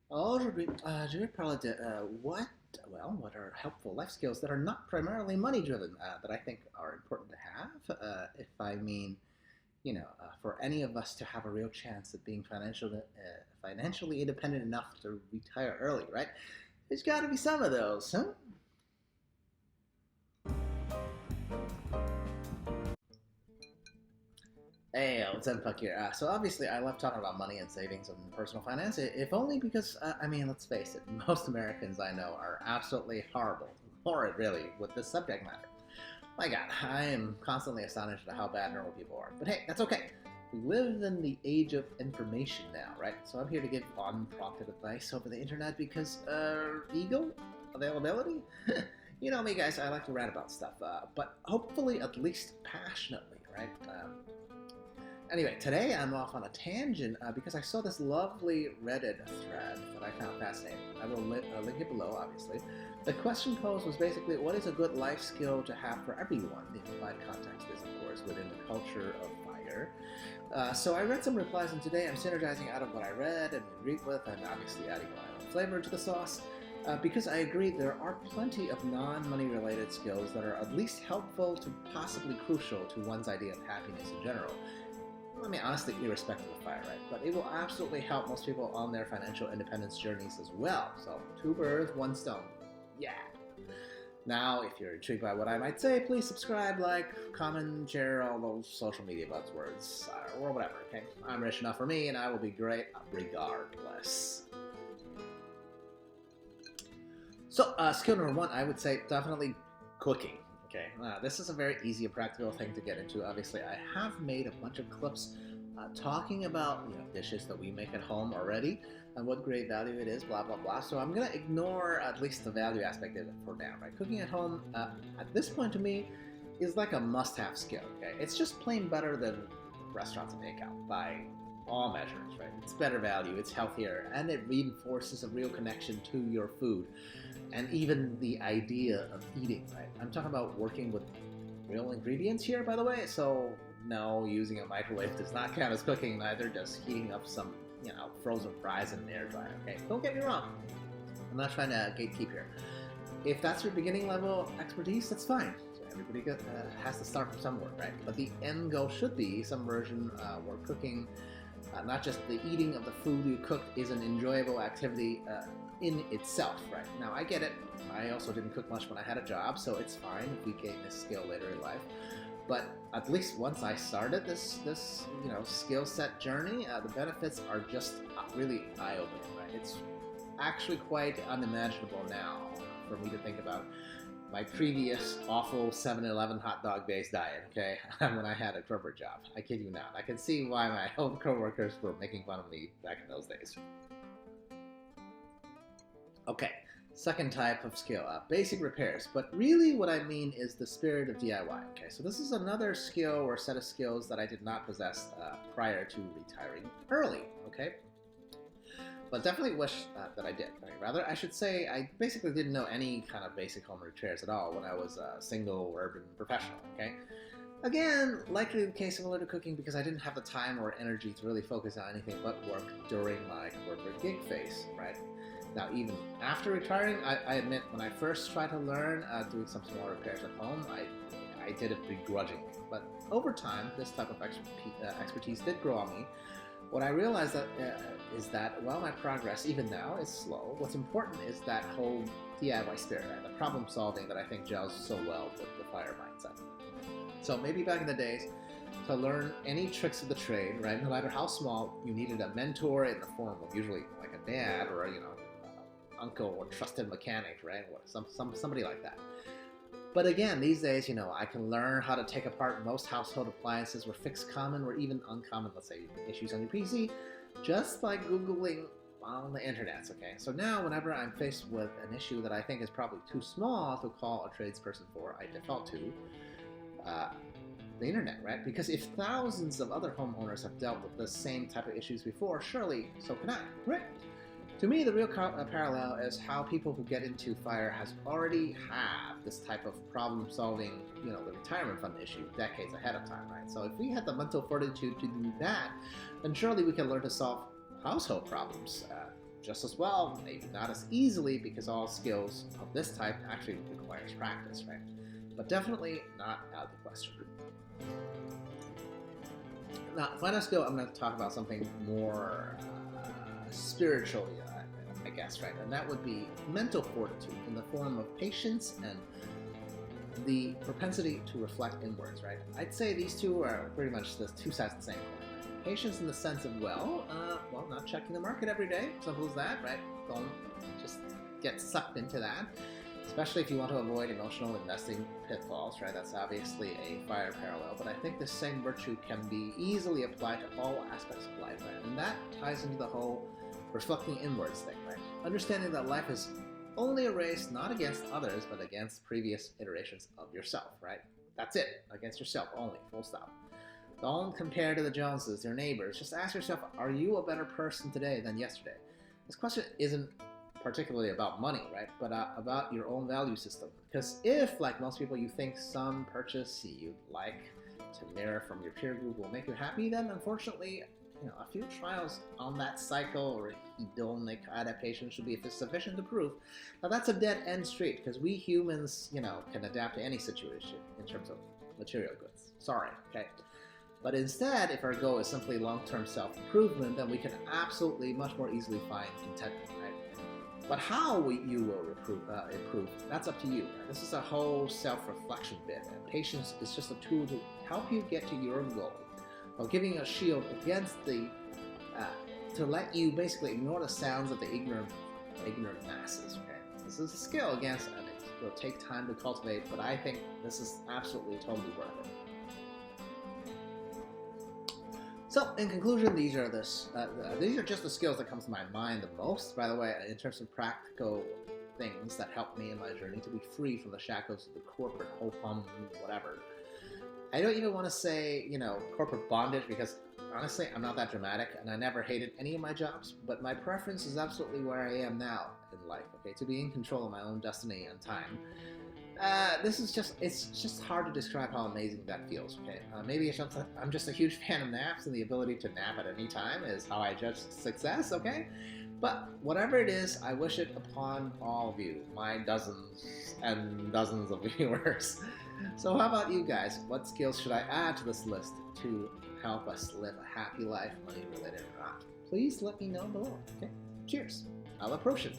Je vais parler de what are helpful life skills that are not primarily money driven that I think are important to have. If I mean, for any of us to have a real chance at being financially independent enough to retire early, right? There's got to be some of those, huh? Hey, what's up, Puck here? So obviously, I love talking about money and savings and personal finance, if only because, let's face it, most Americans I know are absolutely horrid, really, with this subject matter. My God, I am constantly astonished at how bad normal people are. But hey, that's okay. We live in the age of information now, right? So I'm here to give unprompted advice over the internet because, ego? Availability? You know me, guys, I like to rant about stuff, but hopefully at least passionately, right? Anyway, today I'm off on a tangent because I saw this lovely Reddit thread that I found fascinating. I will link it below, obviously. The question posed was basically, what is a good life skill to have for everyone? The implied context is, of course, within the culture of fire. So I read some replies, and today I'm synergizing out of what I read and agreed with, and obviously adding my own flavor to the sauce. Because I agree there are plenty of non-money related skills that are at least helpful to possibly crucial to one's idea of happiness in general. I mean, honestly, irrespective of fire, right? But it will absolutely help most people on their financial independence journeys as well. So, two birds, one stone. Yeah. Now, if you're intrigued by what I might say, please subscribe, like, comment, share all those social media buzzwords, or whatever, okay? I'm rich enough for me, and I will be great regardless. So, skill number one, I would say definitely cooking. Okay, this is a very easy and practical thing to get into. Obviously, I have made a bunch of clips talking about dishes that we make at home already and what great value it is, blah blah blah. So I'm gonna ignore at least the value aspect of it for now. Right, cooking at home at this point to me is like a must-have skill. Okay, it's just plain better than restaurants and takeout by all measures. Right, it's better value, it's healthier, and it reinforces a real connection to your food and even the idea of eating, right? I'm talking about working with real ingredients here, by the way, so no, using a microwave does not count as cooking, neither does heating up some, frozen fries in an air dryer, okay? Don't get me wrong. I'm not trying to gatekeep here. If that's your beginning level expertise, that's fine. So everybody has to start from somewhere, right? But the end goal should be some version where cooking, not just the eating of the food you cooked, is an enjoyable activity in itself, right? Now, I get it. I also didn't cook much when I had a job, so it's fine if we gain this skill later in life. But at least once I started this skill set journey, the benefits are just really eye-opening, right? It's actually quite unimaginable now for me to think about my previous awful 7-Eleven hot dog based diet, okay, when I had a corporate job. I kid you not. I can see why my old coworkers were making fun of me back in those days. Okay, second type of skill, basic repairs. But really what I mean is the spirit of DIY. Okay, so this is another skill or set of skills that I did not possess prior to retiring early, okay? But definitely wish that I did. Right? Rather, I should say I basically didn't know any kind of basic home repairs at all when I was a single urban professional, okay? Again, likely the case similar to cooking because I didn't have the time or energy to really focus on anything but work during my corporate gig phase, right? Now, even after retiring, I admit when I first tried to learn doing some small repairs at home, I did it begrudgingly. But over time, this type of expertise did grow on me. What I realized is that while my progress, even now, is slow, what's important is that whole DIY spirit, right? The problem solving that I think gels so well with the fire mindset. So maybe back in the days, to learn any tricks of the trade, right? No matter how small, you needed a mentor in the form of usually like a dad or uncle or trusted mechanic, right? Or somebody like that. But again, these days, I can learn how to take apart most household appliances or fix common or even uncommon, let's say, issues on your PC just by Googling on the internet, okay? So now whenever I'm faced with an issue that I think is probably too small to call a tradesperson for, I default to the internet, right? Because if thousands of other homeowners have dealt with the same type of issues before, surely so can I, right? To me, the real parallel is how people who get into fire already have this type of problem-solving, the retirement fund issue decades ahead of time, right? So if we had the mental fortitude to do that, then surely we can learn to solve household problems just as well, maybe not as easily, because all skills of this type actually requires practice, right? But definitely not out of the question. Now, final skill, I'm going to talk about something more spiritual, I guess, right? And that would be mental fortitude in the form of patience and the propensity to reflect inwards, right? I'd say these two are pretty much the two sides of the same coin. Right? Patience in the sense of, well, not checking the market every day, simple as that, right? Don't just get sucked into that, especially if you want to avoid emotional investing pitfalls, right? That's obviously a fire parallel, but I think the same virtue can be easily applied to all aspects of life, right? And that ties into the whole reflecting inwards thing, right? Understanding that life is only a race not against others, but against previous iterations of yourself, right? That's it, against yourself only, full stop. Don't compare to the Joneses, your neighbors. Just ask yourself, are you a better person today than yesterday? This question isn't particularly about money, right? But about your own value system. Because if, like most people, you think some purchase you'd like to mirror from your peer group will make you happy, then unfortunately, a few trials on that cycle or hedonic adaptation should be sufficient to prove. Now that's a dead-end street, because we humans, can adapt to any situation in terms of material goods. Sorry, okay? But instead, if our goal is simply long-term self-improvement, then we can absolutely much more easily find contentment, right? But how you will improve, that's up to you. Right? This is a whole self-reflection bit, and patience is just a tool to help you get to your goal, while giving you a shield against to let you basically ignore the sounds of the ignorant masses. Okay, this is a skill against, and it will take time to cultivate, but I think this is absolutely totally worth it. So, in conclusion, these are just the skills that come to my mind the most. By the way, in terms of practical things that helped me in my journey to be free from the shackles of the corporate ho-hum, whatever. I don't even want to say, corporate bondage, because honestly, I'm not that dramatic, and I never hated any of my jobs, but my preference is absolutely where I am now in life, okay, to be in control of my own destiny and time. It's just hard to describe how amazing that feels, okay? Maybe I'm just a huge fan of naps, and the ability to nap at any time is how I judge success, okay? But whatever it is, I wish it upon all of you, my dozens and dozens of viewers. So how about you guys? What skills should I add to this list to help us live a happy life, money related or not? Please let me know below, okay? Cheers. I'll approach it.